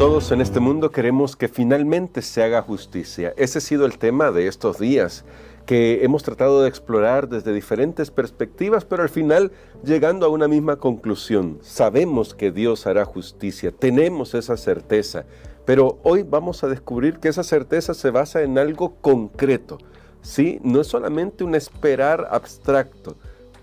Todos en este mundo queremos que finalmente se haga justicia. Ese ha sido el tema de estos días, que hemos tratado de explorar desde diferentes perspectivas, pero al final llegando a una misma conclusión. Sabemos que Dios hará justicia, tenemos esa certeza, pero hoy vamos a descubrir que esa certeza se basa en algo concreto. ¿Sí? No es solamente un esperar abstracto,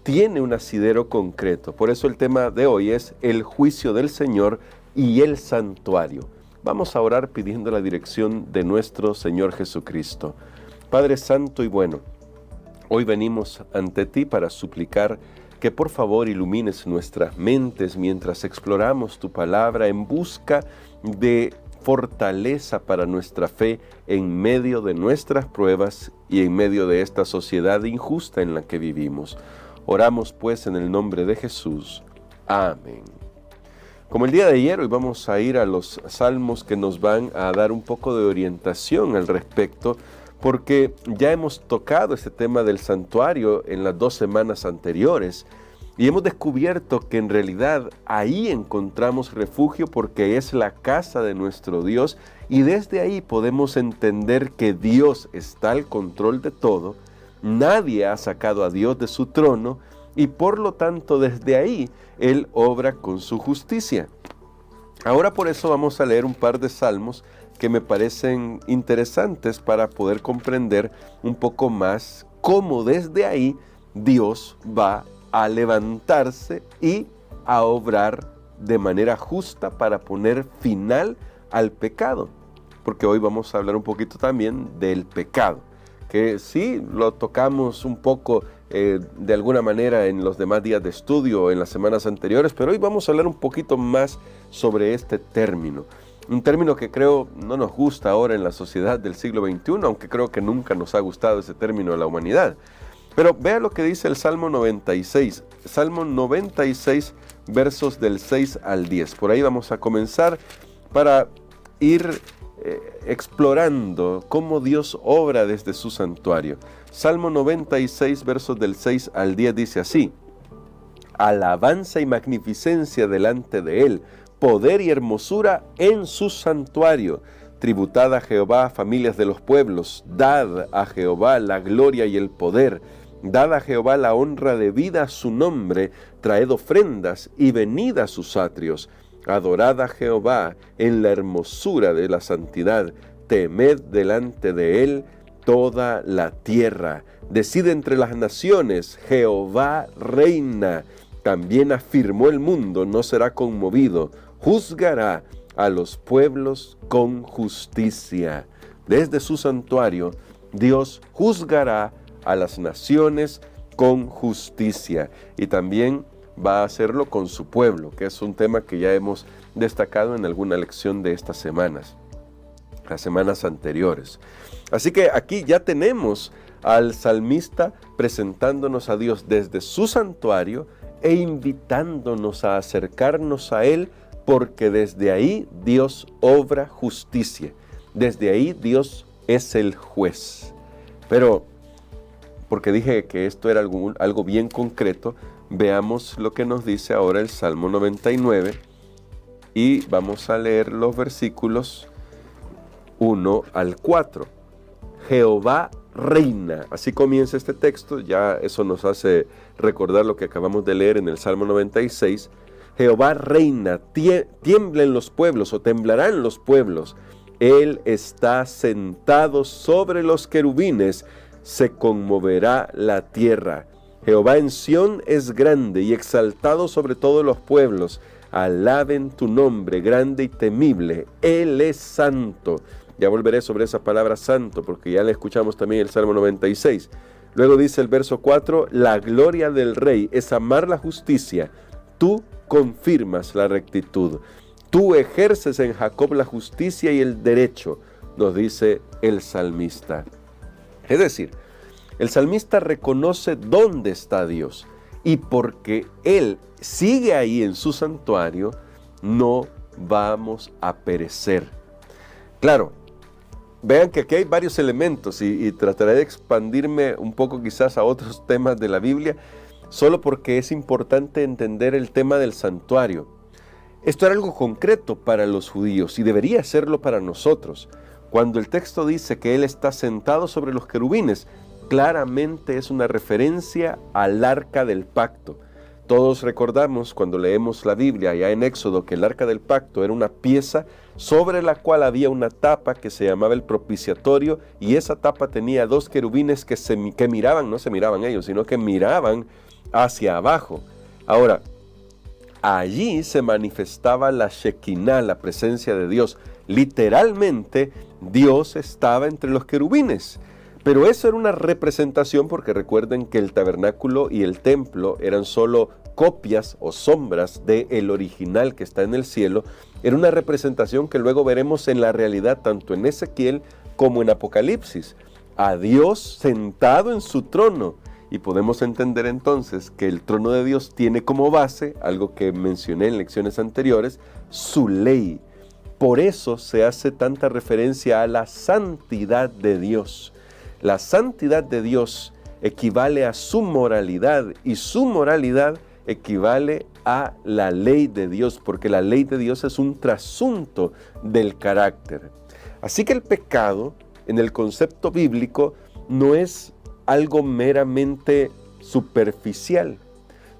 tiene un asidero concreto. Por eso el tema de hoy es el juicio del Señor y el santuario. Vamos a orar pidiendo la dirección de nuestro Señor Jesucristo. Padre Santo y bueno, hoy venimos ante ti para suplicar que por favor ilumines nuestras mentes mientras exploramos tu palabra en busca de fortaleza para nuestra fe en medio de nuestras pruebas y en medio de esta sociedad injusta en la que vivimos. Oramos pues en el nombre de Jesús. Amén. Como el día de ayer, hoy vamos a ir a los salmos que nos van a dar un poco de orientación al respecto, porque ya hemos tocado este tema del santuario en las 2 semanas anteriores y hemos descubierto que en realidad ahí encontramos refugio porque es la casa de nuestro Dios y desde ahí podemos entender que Dios está al control de todo, nadie ha sacado a Dios de su trono y por lo tanto desde ahí Él obra con su justicia. Ahora por eso vamos a leer un par de salmos que me parecen interesantes para poder comprender un poco más cómo desde ahí Dios va a levantarse y a obrar de manera justa para poner final al pecado. Porque hoy vamos a hablar un poquito también del pecado, que sí lo tocamos un poco de alguna manera en los demás días de estudio en las semanas anteriores, pero hoy vamos a hablar un poquito más sobre este término. Un término que creo no nos gusta ahora en la sociedad del siglo XXI, aunque creo que nunca nos ha gustado ese término a la humanidad. Pero vea lo que dice el Salmo 96. Salmo 96, versos del 6 al 10. Por ahí vamos a comenzar para ir explorando cómo Dios obra desde su santuario. Salmo 96, versos del 6 al 10 dice así: alabanza y magnificencia delante de Él, poder y hermosura en su santuario. Tributad a Jehová, familias de los pueblos, dad a Jehová la gloria y el poder. Dad a Jehová la honra debida a su nombre, traed ofrendas y venid a sus atrios. Adorad a Jehová en la hermosura de la santidad, temed delante de Él toda la tierra. Decid entre las naciones, Jehová reina. También afirmó el mundo, no será conmovido. Juzgará a los pueblos con justicia. Desde su santuario, Dios juzgará a las naciones con justicia. Y también va a hacerlo con su pueblo, que es un tema que ya hemos destacado en alguna lección de estas semanas, las semanas anteriores. Así que aquí ya tenemos al salmista presentándonos a Dios desde su santuario e invitándonos a acercarnos a Él, porque desde ahí Dios obra justicia, desde ahí Dios es el juez. Pero, porque dije que esto era algo bien concreto, veamos lo que nos dice ahora el Salmo 99 y vamos a leer los versículos 1 al 4. Jehová reina, así comienza este texto, ya eso nos hace recordar lo que acabamos de leer en el Salmo 96. Jehová reina, tiemblen los pueblos o temblarán los pueblos. Él está sentado sobre los querubines, se conmoverá la tierra. Jehová en Sión es grande y exaltado sobre todos los pueblos. Alaben tu nombre, grande y temible. Él es santo. Ya volveré sobre esa palabra santo, porque ya le escuchamos también el Salmo 96. Luego dice el verso 4, la gloria del rey es amar la justicia. Tú confirmas la rectitud. Tú ejerces en Jacob la justicia y el derecho, nos dice el salmista. Es decir, el salmista reconoce dónde está Dios y porque Él sigue ahí en su santuario, no vamos a perecer. Claro, vean que aquí hay varios elementos y trataré de expandirme un poco quizás a otros temas de la Biblia, solo porque es importante entender el tema del santuario. Esto era algo concreto para los judíos y debería serlo para nosotros. Cuando el texto dice que Él está sentado sobre los querubines, claramente es una referencia al arca del pacto. Todos recordamos cuando leemos la Biblia allá en Éxodo que el arca del pacto era una pieza sobre la cual había una tapa que se llamaba el propiciatorio, y esa tapa tenía dos querubines que miraban, no se miraban ellos, sino que miraban hacia abajo. Ahora, allí se manifestaba la Shekinah, la presencia de Dios. Literalmente, Dios estaba entre los querubines. Pero eso era una representación, porque recuerden que el tabernáculo y el templo eran solo copias o sombras del original que está en el cielo. Era una representación que luego veremos en la realidad, tanto en Ezequiel como en Apocalipsis. A Dios sentado en su trono. Y podemos entender entonces que el trono de Dios tiene como base, algo que mencioné en lecciones anteriores, su ley. Por eso se hace tanta referencia a la santidad de Dios. La santidad de Dios equivale a su moralidad, y su moralidad equivale a la ley de Dios, porque la ley de Dios es un trasunto del carácter. Así que el pecado, en el concepto bíblico, no es algo meramente superficial,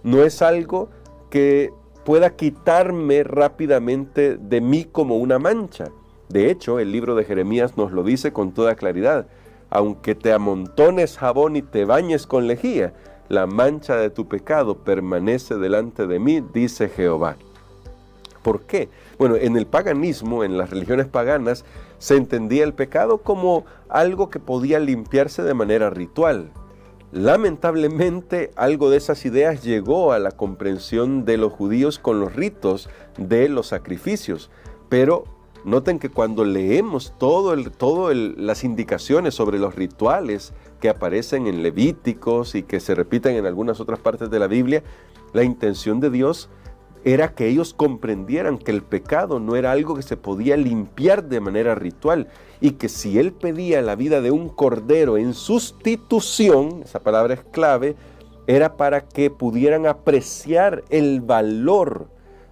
no es algo que pueda quitarme rápidamente de mí como una mancha. De hecho, el libro de Jeremías nos lo dice con toda claridad: aunque te amontones jabón y te bañes con lejía, la mancha de tu pecado permanece delante de mí, dice Jehová. ¿Por qué? Bueno, en el paganismo, en las religiones paganas, se entendía el pecado como algo que podía limpiarse de manera ritual. Lamentablemente, algo de esas ideas llegó a la comprensión de los judíos con los ritos de los sacrificios, pero noten que cuando leemos las indicaciones sobre los rituales que aparecen en Levíticos y que se repiten en algunas otras partes de la Biblia, la intención de Dios era que ellos comprendieran que el pecado no era algo que se podía limpiar de manera ritual, y que si Él pedía la vida de un cordero en sustitución, esa palabra es clave, era para que pudieran apreciar el valor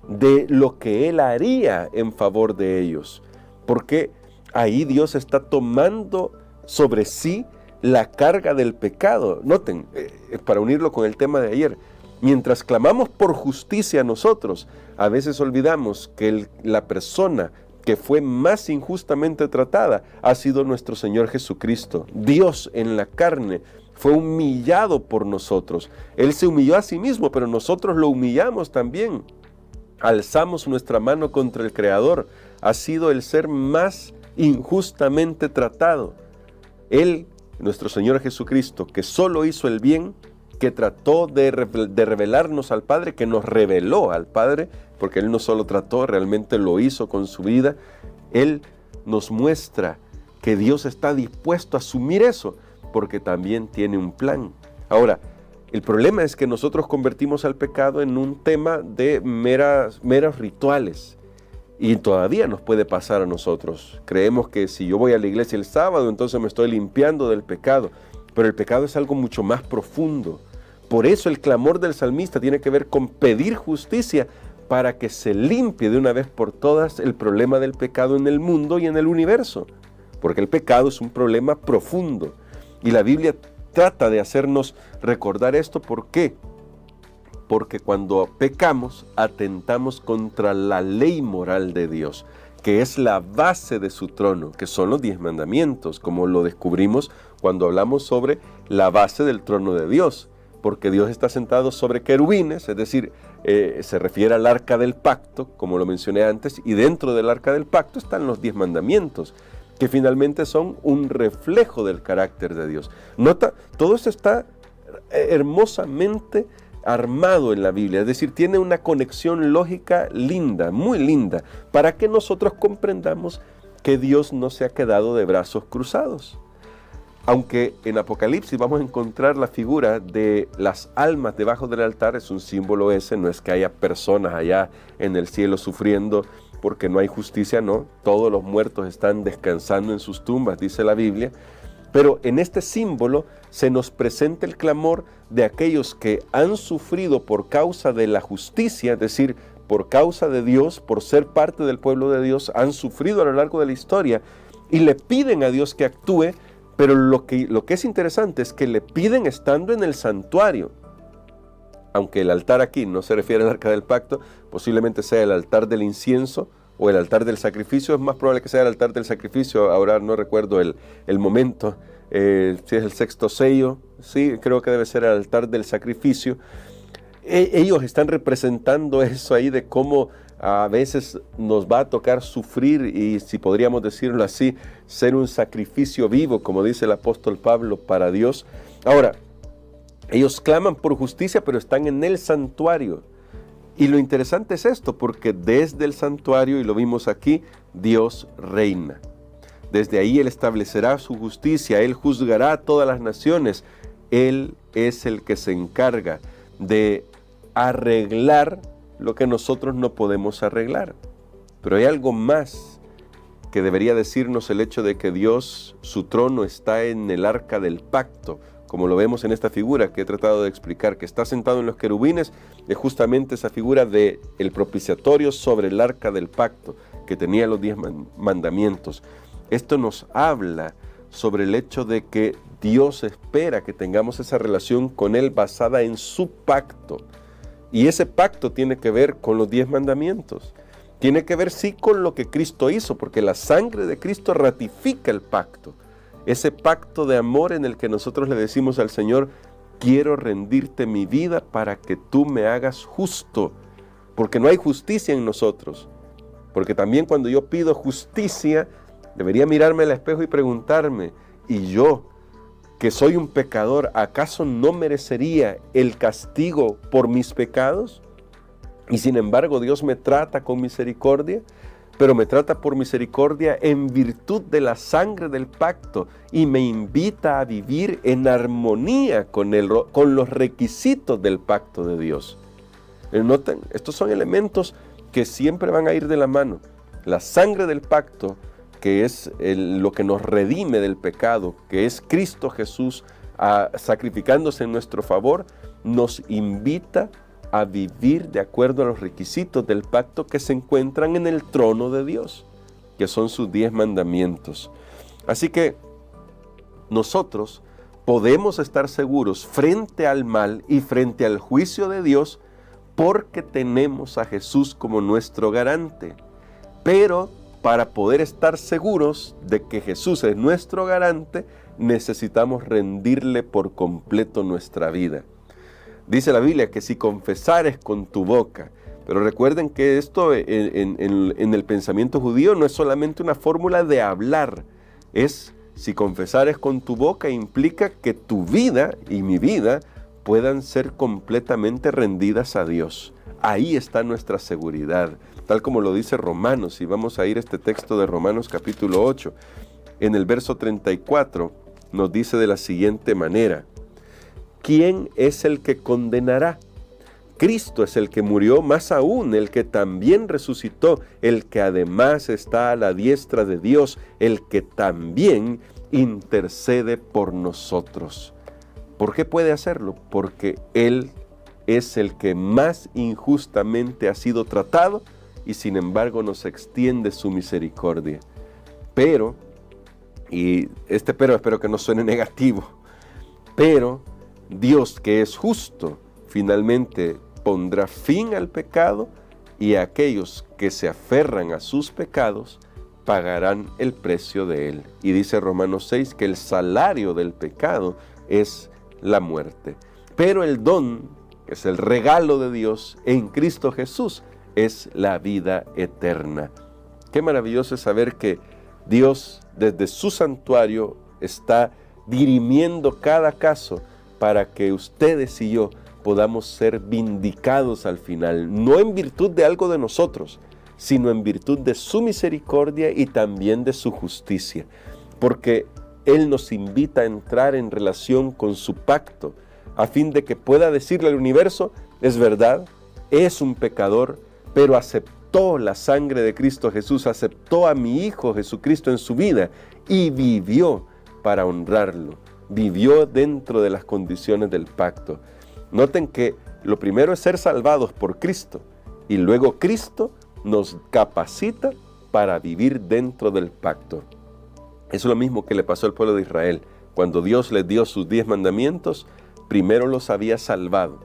de lo que Él haría en favor de ellos, porque ahí Dios está tomando sobre sí la carga del pecado. Noten, para unirlo con el tema de ayer, mientras clamamos por justicia nosotros, a veces olvidamos que la persona que fue más injustamente tratada ha sido nuestro Señor Jesucristo. Dios en la carne fue humillado por nosotros. Él se humilló a sí mismo, pero nosotros lo humillamos también. Alzamos nuestra mano contra el Creador. Ha sido el ser más injustamente tratado. Él, nuestro Señor Jesucristo, que solo hizo el bien, que trató de revelarnos al Padre, que nos reveló al Padre, porque Él no solo trató, realmente lo hizo con su vida. Él nos muestra que Dios está dispuesto a asumir eso, porque también tiene un plan. Ahora, el problema es que nosotros convertimos al pecado en un tema de meros rituales, y todavía nos puede pasar a nosotros. Creemos que si yo voy a la iglesia el sábado, entonces me estoy limpiando del pecado. Pero el pecado es algo mucho más profundo. Por eso el clamor del salmista tiene que ver con pedir justicia para que se limpie de una vez por todas el problema del pecado en el mundo y en el universo. Porque el pecado es un problema profundo. Y la Biblia trata de hacernos recordar esto. ¿Por qué? Porque cuando pecamos, atentamos contra la ley moral de Dios, que es la base de su trono, que son los 10 mandamientos, como lo descubrimos cuando hablamos sobre la base del trono de Dios, porque Dios está sentado sobre querubines, es decir, se refiere al arca del pacto, como lo mencioné antes, y dentro del arca del pacto están los 10 mandamientos, que finalmente son un reflejo del carácter de Dios. Nota, todo esto está hermosamente armado en la Biblia, es decir, tiene una conexión lógica linda, muy linda, para que nosotros comprendamos que Dios no se ha quedado de brazos cruzados. Aunque en Apocalipsis vamos a encontrar la figura de las almas debajo del altar, es un símbolo ese, no es que haya personas allá en el cielo sufriendo porque no hay justicia, no, todos los muertos están descansando en sus tumbas, dice la Biblia. Pero en este símbolo se nos presenta el clamor de aquellos que han sufrido por causa de la justicia, es decir, por causa de Dios, por ser parte del pueblo de Dios, han sufrido a lo largo de la historia y le piden a Dios que actúe, pero lo que es interesante es que le piden estando en el santuario. Aunque el altar aquí no se refiere al arca del pacto, posiblemente sea el altar del incienso o el altar del sacrificio. Es más probable que sea el altar del sacrificio, ahora no recuerdo el momento, si es el sexto sello, sí, creo que debe ser el altar del sacrificio. Ellos están representando eso ahí de cómo a veces nos va a tocar sufrir y, si podríamos decirlo así, ser un sacrificio vivo, como dice el apóstol Pablo, para Dios. Ahora, ellos claman por justicia, pero están en el santuario. Y lo interesante es esto, porque desde el santuario, y lo vimos aquí, Dios reina. Desde ahí Él establecerá su justicia, Él juzgará a todas las naciones. Él es el que se encarga de arreglar lo que nosotros no podemos arreglar. Pero hay algo más que debería decirnos el hecho de que Dios, su trono está en el arca del pacto, como lo vemos en esta figura que he tratado de explicar, que está sentado en los querubines, es justamente esa figura del propiciatorio sobre el arca del pacto, que tenía los 10 mandamientos. Esto nos habla sobre el hecho de que Dios espera que tengamos esa relación con Él basada en su pacto. Y ese pacto tiene que ver con los 10 mandamientos. Tiene que ver sí con lo que Cristo hizo, porque la sangre de Cristo ratifica el pacto. Ese pacto de amor en el que nosotros le decimos al Señor, quiero rendirte mi vida para que tú me hagas justo, porque no hay justicia en nosotros. Porque también cuando yo pido justicia, debería mirarme al espejo y preguntarme, ¿y yo, que soy un pecador, acaso no merecería el castigo por mis pecados? Y sin embargo Dios me trata con misericordia, pero me trata por misericordia en virtud de la sangre del pacto y me invita a vivir en armonía con los requisitos del pacto de Dios. Noten, estos son elementos que siempre van a ir de la mano. La sangre del pacto, que es lo que nos redime del pecado, que es Cristo Jesús sacrificándose en nuestro favor, nos invita a vivir de acuerdo a los requisitos del pacto que se encuentran en el trono de Dios, que son sus 10 mandamientos. Así que nosotros podemos estar seguros frente al mal y frente al juicio de Dios porque tenemos a Jesús como nuestro garante. Pero para poder estar seguros de que Jesús es nuestro garante, necesitamos rendirle por completo nuestra vida. Dice la Biblia que si confesares con tu boca, pero recuerden que esto en el pensamiento judío no es solamente una fórmula de hablar, es si confesares con tu boca implica que tu vida y mi vida puedan ser completamente rendidas a Dios. Ahí está nuestra seguridad, tal como lo dice Romanos, y vamos a ir a este texto de Romanos capítulo 8, en el verso 34 nos dice de la siguiente manera: ¿quién es el que condenará? Cristo es el que murió, más aún el que también resucitó, el que además está a la diestra de Dios, el que también intercede por nosotros. ¿Por qué puede hacerlo? Porque Él es el que más injustamente ha sido tratado y sin embargo nos extiende su misericordia. Pero, y este pero espero que no suene negativo, pero Dios, que es justo, finalmente pondrá fin al pecado y aquellos que se aferran a sus pecados pagarán el precio de él. Y dice Romanos 6 que el salario del pecado es la muerte. Pero el don, que es el regalo de Dios en Cristo Jesús, es la vida eterna. Qué maravilloso es saber que Dios desde su santuario está dirimiendo cada caso para que ustedes y yo podamos ser vindicados al final, no en virtud de algo de nosotros, sino en virtud de su misericordia y también de su justicia, porque Él nos invita a entrar en relación con su pacto, a fin de que pueda decirle al universo, es verdad, es un pecador, pero aceptó la sangre de Cristo Jesús, aceptó a mi Hijo Jesucristo en su vida y vivió para honrarlo. Vivió dentro de las condiciones del pacto. Noten que lo primero es ser salvados por Cristo y luego Cristo nos capacita para vivir dentro del pacto. Es lo mismo que le pasó al pueblo de Israel. Cuando Dios les dio sus 10 mandamientos, primero los había salvado.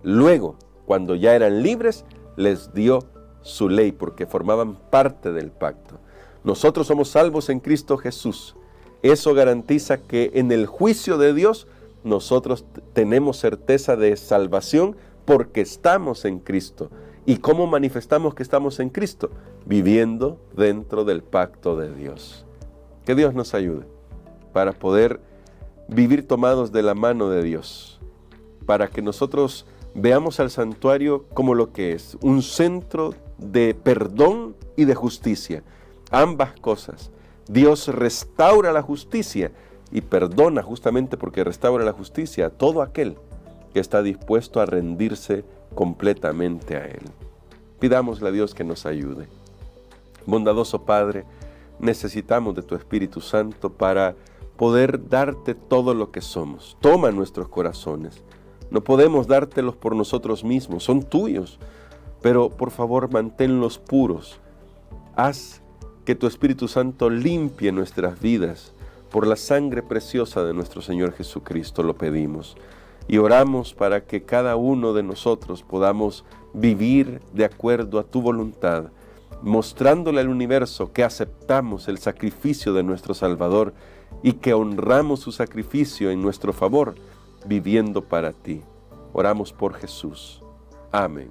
Luego, cuando ya eran libres, les dio su ley, porque formaban parte del pacto. Nosotros somos salvos en Cristo Jesús. Eso garantiza que en el juicio de Dios nosotros tenemos certeza de salvación porque estamos en Cristo. ¿Y cómo manifestamos que estamos en Cristo? Viviendo dentro del pacto de Dios. Que Dios nos ayude para poder vivir tomados de la mano de Dios, para que nosotros veamos al santuario como lo que es, un centro de perdón y de justicia. Ambas cosas. Dios restaura la justicia y perdona justamente porque restaura la justicia a todo aquel que está dispuesto a rendirse completamente a Él. Pidámosle a Dios que nos ayude. Bondadoso Padre, necesitamos de tu Espíritu Santo para poder darte todo lo que somos. Toma nuestros corazones. No podemos dártelos por nosotros mismos, son tuyos, pero por favor manténlos puros. Haz que tu Espíritu Santo limpie nuestras vidas por la sangre preciosa de nuestro Señor Jesucristo, lo pedimos. Y oramos para que cada uno de nosotros podamos vivir de acuerdo a tu voluntad, mostrándole al universo que aceptamos el sacrificio de nuestro Salvador y que honramos su sacrificio en nuestro favor, viviendo para ti. Oramos por Jesús. Amén.